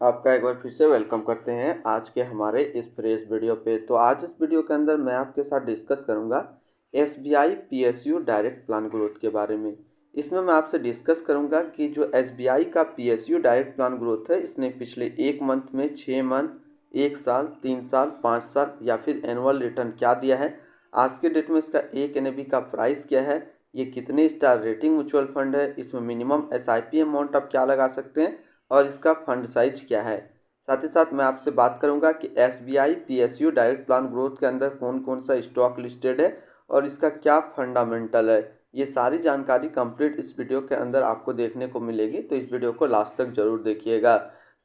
आपका एक बार फिर से वेलकम करते हैं आज के हमारे इस फ्रेश वीडियो पे। तो आज इस वीडियो के अंदर मैं आपके साथ डिस्कस करूंगा SBI PSU direct plan growth के बारे में। इसमें मैं आपसे डिस्कस करूंगा कि जो एसबीआई का पीएसयू डायरेक्ट प्लान ग्रोथ है, इसने पिछले 1 मंथ में 6 मंथ, 1 साल, 3 साल, 5 साल या फिर एनुअल रिटर्न क्या दिया है, आज के डेट में इसका एक एनएबी का प्राइस क्या है, ये कितने स्टार रेटिंग म्यूचुअल फंड है, इसमें मिनिमम एसआईपी अमाउंट आप क्या लगा सकते हैं और इसका फंड साइज क्या है। साथ ही साथ मैं आपसे बात करूंगा कि SBI PSU direct plan growth के अंदर कौन कौन सा स्टॉक लिस्टेड है और इसका क्या फंडामेंटल है। ये सारी जानकारी कंप्लीट इस वीडियो के अंदर आपको देखने को मिलेगी, तो इस वीडियो को लास्ट तक जरूर देखिएगा।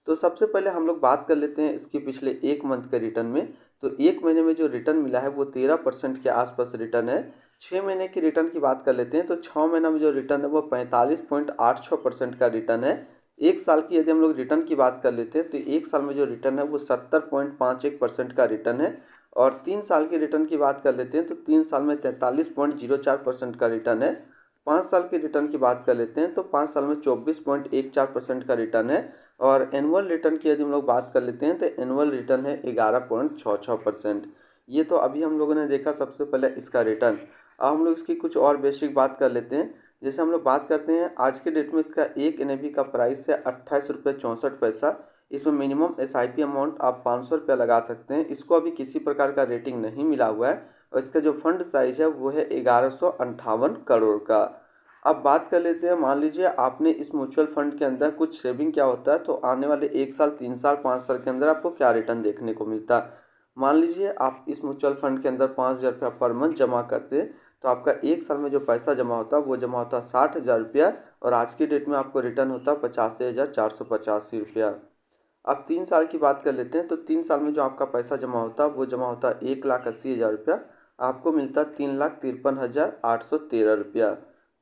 तो सबसे पहले हम लोग बात कर लेते हैं इसकी पिछले 1 मंथ के रिटर्न में। तो 1 महीने में जो रिटर्न मिला है वो 13% के आसपास रिटर्न है। 6 महीने की रिटर्न की बात कर लेते हैं तो 6 महीना में जो रिटर्न है वो 45.86% का रिटर्न है। 1 साल की यदि हम लोग रिटर्न की बात कर लेते हैं तो 1 साल में जो रिटर्न है वो 70.51% का रिटर्न है। और 3 साल की रिटर्न की बात कर लेते हैं तो 3 साल में 43.04% का रिटर्न है। 5 साल की रिटर्न की बात कर लेते हैं तो 5 साल में 24.14% का रिटर्न है। और एनुअल रिटर्न की यदि हम लोग बात कर लेते हैं तो एनुअल रिटर्न है 11.66%। ये तो अभी हम लोगों ने देखा सबसे पहले इसका रिटर्न। अब हम लोग इसकी कुछ और बेसिक बात कर लेते हैं। जैसे हम लोग बात करते हैं आज के डेट में इसका एक एनएबी का प्राइस है 28 रुपये 64 पैसा। इसमें मिनिमम एसआईपी अमाउंट आप 500 रुपया लगा सकते हैं। इसको अभी किसी प्रकार का रेटिंग नहीं मिला हुआ है और इसका जो फंड साइज है वो है 1158 करोड़ का। अब बात कर लेते हैं, मान लीजिए आपने इस म्यूचुअल फंड के अंदर कुछ सेविंग क्या होता है, तो आने वाले 1 साल, 3 साल, 5 साल के अंदर आपको क्या रिटर्न देखने को मिलता है। मान लीजिए आप इस म्यूचुअल फंड के अंदर 5,000 रुपया पर मंथ जमा करते हैं तो आपका 1 साल में जो पैसा जमा होता है वो जमा होता है 60,000 रुपया और आज की डेट में आपको रिटर्न होता है 85,485 रुपया। अब 3 साल की बात कर लेते हैं तो 3 साल में जो आपका पैसा जमा होता है वो जमा होता है 1,80,000 रुपया, आपको मिलता है 3,53,813 रुपया।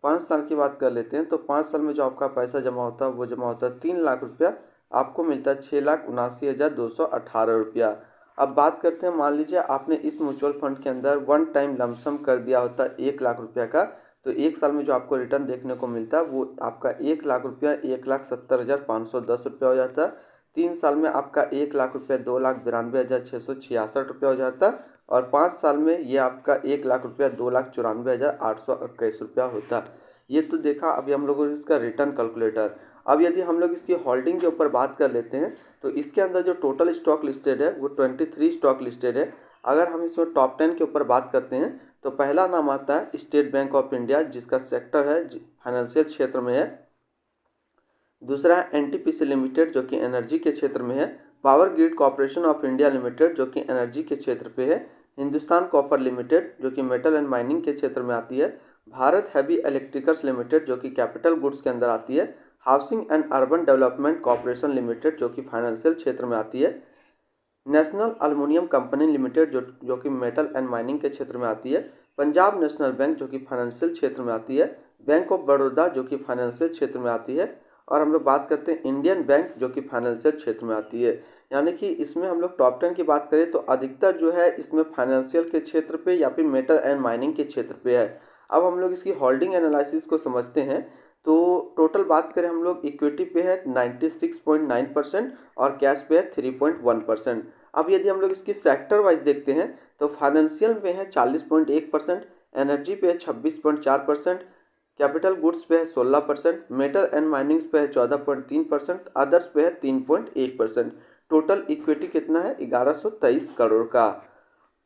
5 साल की बात कर लेते हैं तो 5 साल में जो आपका पैसा जमा होता है वो जमा होता है 3,00,000 रुपया, आपको मिलता है 6,79,218 रुपया। अब बात करते हैं, मान लीजिए आपने इस म्यूचुअल फंड के अंदर वन टाइम लमसम कर दिया होता है 1,00,000 रुपया का, तो 1 साल में जो आपको रिटर्न देखने को मिलता है वो आपका 1,00,000 रुपया 1,70,510 रुपया हो जाता है। 3 साल में आपका 1,00,000 रुपया 2,92,666 रुपया हो जाता है और 5 साल में ये आपका 1,00,000 रुपया 2,94,821 रुपया होता है। ये तो देखा अभी हम लोगों ने इसका रिटर्न कैलकुलेटर। अब यदि हम लोग इसकी होल्डिंग के ऊपर बात कर लेते हैं तो इसके अंदर जो टोटल स्टॉक लिस्टेड है वो 23 स्टॉक लिस्टेड है। अगर हम इसमें टॉप 10 के ऊपर बात करते हैं तो पहला नाम आता है स्टेट बैंक ऑफ इंडिया, जिसका सेक्टर है फाइनेंशियल क्षेत्र में है। दूसरा है एनटीपीसी लिमिटेड जो कि एनर्जी के क्षेत्र में है। Power grid corporation of India limited जो कि एनर्जी के क्षेत्र पे है। हिंदुस्तान कॉपर लिमिटेड जो कि मेटल एंड माइनिंग के क्षेत्र में आती है। भारत हैवी इलेक्ट्रिकल्स लिमिटेड जो कि कैपिटल गुड्स के अंदर आती है। Housing and urban development corporation limited जो कि फाइनेंशियल क्षेत्र में आती है। नेशनल एल्युमिनियम कंपनी लिमिटेड जो कि मेटल एंड माइनिंग के क्षेत्र में आती है। पंजाब नेशनल बैंक जो कि फाइनेंशियल क्षेत्र में आती है। बैंक ऑफ बड़ौदा जो कि फाइनेंशियल क्षेत्र में आती है। और हम लोग बात करते हैं इंडियन बैंक जो कि फाइनेंशियल क्षेत्र में आती है। यानी कि इसमें हम लोग टॉप 10 की बात करें तो अधिकतर जो है इसमें फाइनेंशियल के क्षेत्र पे या फिर मेटल एंड माइनिंग के क्षेत्र पे है। अब हम लोग इसकी होल्डिंग एनालिसिस को समझते हैं तो टोटल बात करें हम लोग इक्विटी पे है 96.9% और कैश पे है 3.1%। अब यदि हम लोग इसकी सेक्टर वाइज देखते हैं तो फाइनेंशियल पे है 40.1%, एनर्जी पे है 26.4%, कैपिटल गुड्स पे है 16%, मेटल एंड माइनिंग्स पे है 14.3%, अदर्स पे है 3.1%। टोटल इक्विटी कितना है 1123 करोड़ का।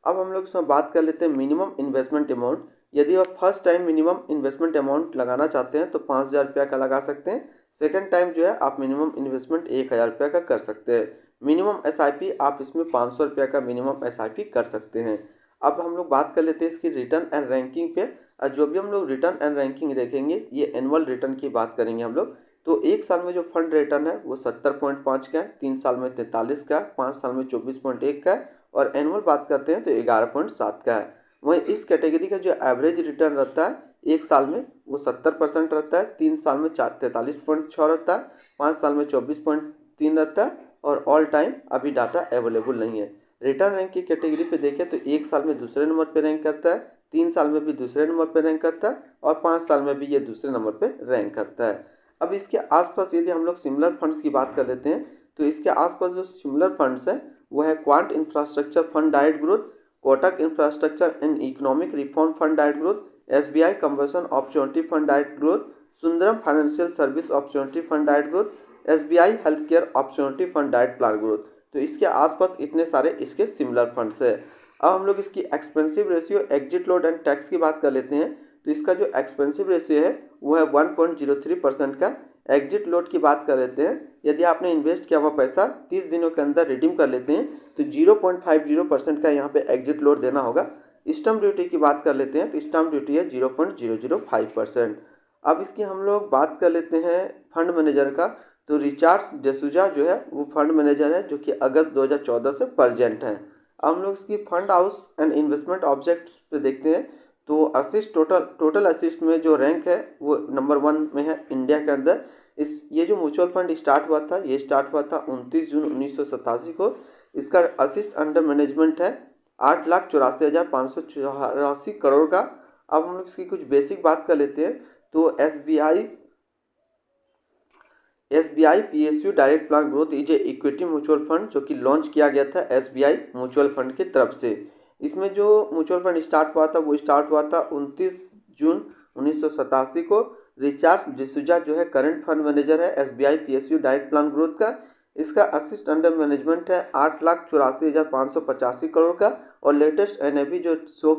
अब हम लोग इसमें बात कर लेते हैं मिनिमम इन्वेस्टमेंट अमाउंट। यदि आप first time minimum investment amount लगाना चाहते हैं तो 5,000 रुपया का लगा सकते हैं। सेकंड टाइम जो है आप मिनिमम इन्वेस्टमेंट 1,000 रुपया का कर सकते हैं। मिनिमम एसआईपी आप इसमें 500 रुपया का मिनिमम एसआईपी कर सकते हैं। अब हम लोग बात कर लेते हैं इसकी रिटर्न एंड रैंकिंग पे। और जो भी हम लोग रिटर्न एंड रैंकिंग देखेंगे ये एनुअल रिटर्न की बात करेंगे हम लोग। तो 1 साल में जो फंड रिटर्न है वो 70.5 का है, 3 साल में 43 का, 5 साल में 24.1 का है और एनुअल बात करते हैं तो 11.7 का है। वहीं इस कैटेगरी का जो एवरेज रिटर्न रहता है 1 साल में वो 70% रहता है, 3 साल में 43.6 रहता है, 5 साल में 24.3 रहता है और ऑल टाइम अभी डाटा अवेलेबल नहीं है। रिटर्न रैंक की कैटेगरी पे देखें तो 1 साल में दूसरे नंबर पे रैंक करता है, 3 साल में भी दूसरे नंबर पे रैंक करता है और 5 साल में भी ये दूसरे नंबर पे रैंक करता है। अब इसके आसपास यदि हम लोग सिमिलर फंड्स की बात कर लेते हैं तो इसके आसपास जो सिमिलर फंड्स है वो है quant infrastructure fund direct growth, Kotak infrastructure and economic reform fund direct growth, SBI conversion opportunity fund direct growth, Sundaram financial service opportunity fund direct growth, SBI health care opportunity fund direct plan growth. तो इसके आसपास इतने सारे इसके similar funds है। अब हम लोग इसकी expensive ratio, exit load and tax की बात कर लेते हैं। तो इसका जो एक्सपेंसिव रेशियो है वो है 1.03% का। एग्जिट लोड की बात कर लेते हैं, यदि आपने इन्वेस्ट किया हुआ पैसा 30 दिनों के अंदर रिडीम कर लेते हैं तो 0.50% का यहाँ पे एग्जिट लोड देना होगा। स्टैम्प ड्यूटी की बात कर लेते हैं तो स्टैम्प ड्यूटी है 0.005%। अब इसकी हम लोग बात कर लेते हैं फंड मैनेजर का। तो रिचार्ड डिसूजा जो है वो फंड मैनेजर है जो कि अगस्त 2014 से प्रेजेंट है। अब हम लोग इसकी fund house and investment objects पे देखते हैं। तो असिस्ट टोटल असिस्ट में जो रैंक है वो नंबर 1 में है इंडिया के अंदर। ये जो म्यूचुअल फंड स्टार्ट हुआ था ये स्टार्ट हुआ था 29 जून 1987 को। इसका असिस्ट अंडर मैनेजमेंट है 8,84,584 करोड़ का। अब हम लोग इसकी कुछ बेसिक बात कर लेते हैं। तो SBI PSU direct plan growth is a equity mutual fund जो कि लॉन्च किया गया था SBI म्यूचुअल फंड की तरफ से। इसमें जो म्यूचुअल फंड स्टार्ट हुआ था वो स्टार्ट हुआ था 29 जून 1987 को। रिचार्ड डिसूजा जो है करंट फंड मैनेजर है SBI PSU direct plan growth का। इसका असिस्ट अंडर मैनेजमेंट है 8,84,585 करोड़ का। और लेटेस्ट NAV जो शो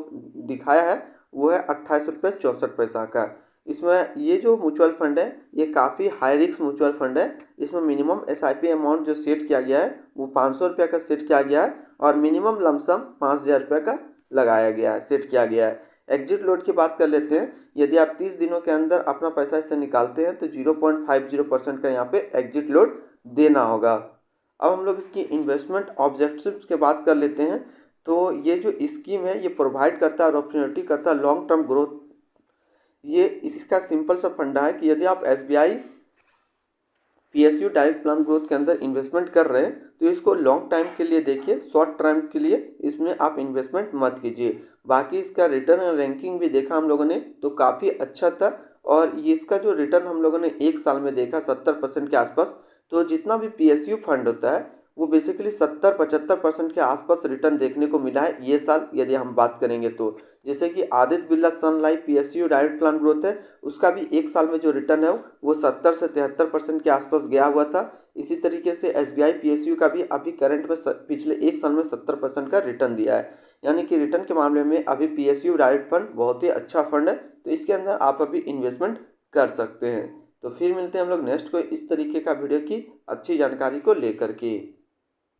दिखाया है वो है 28 रुपये 64 पैसा का। इसमें ये जो म्यूचुअल फंड है ये काफ़ी हाई रिस्क म्यूचुअल फंड है। इसमें मिनिमम SIP अमाउंट जो सेट किया गया है वो 500 रुपये का सेट किया गया है और मिनिमम लमसम 5,000 रुपये का लगाया गया है, सेट किया गया है। एग्जिट लोड की बात कर लेते हैं। यदि आप 30 दिनों के अंदर अपना पैसा इससे निकालते हैं तो 0.50% का यहाँ पे एग्जिट लोड देना होगा। अब हम लोग इसकी इन्वेस्टमेंट ऑब्जेक्टिव्स की बात कर लेते हैं। तो ये जो स्कीम है ये प्रोवाइड करता है और अपॉर्चुनिटी करता है लॉन्ग टर्म ग्रोथ। ये इसका सिंपल सा फंडा है कि यदि आप SBI PSU direct plan growth के अंदर इन्वेस्टमेंट कर रहे हैं तो इसको लॉन्ग टाइम के लिए देखिए, शॉर्ट टाइम के लिए इसमें आप इन्वेस्टमेंट मत कीजिए। बाकी इसका रिटर्न और रैंकिंग भी देखा हम लोगों ने तो काफ़ी अच्छा था। और ये इसका जो रिटर्न हम लोगों ने 1 साल में देखा 70% के आसपास। तो जितना भी PSU फंड होता है वो बेसिकली 70-75% के आसपास रिटर्न देखने को मिला है ये साल यदि हम बात करेंगे तो। जैसे कि Aditya Birla sun life PSU direct plan growth है उसका भी 1 साल में जो रिटर्न है वो 70 से 73% के आसपास गया हुआ था। इसी तरीके से SBI PSU का भी अभी करंट में पिछले 1 साल में 70% का रिटर्न दिया है। यानी कि रिटर्न के मामले में अभी PSU डायरेक्ट फंड बहुत ही अच्छा फंड है। तो इसके अंदर आप अभी इन्वेस्टमेंट कर सकते हैं। तो फिर मिलते हैं हम लोग नेक्स्ट को इस तरीके का वीडियो की अच्छी जानकारी को लेकर के।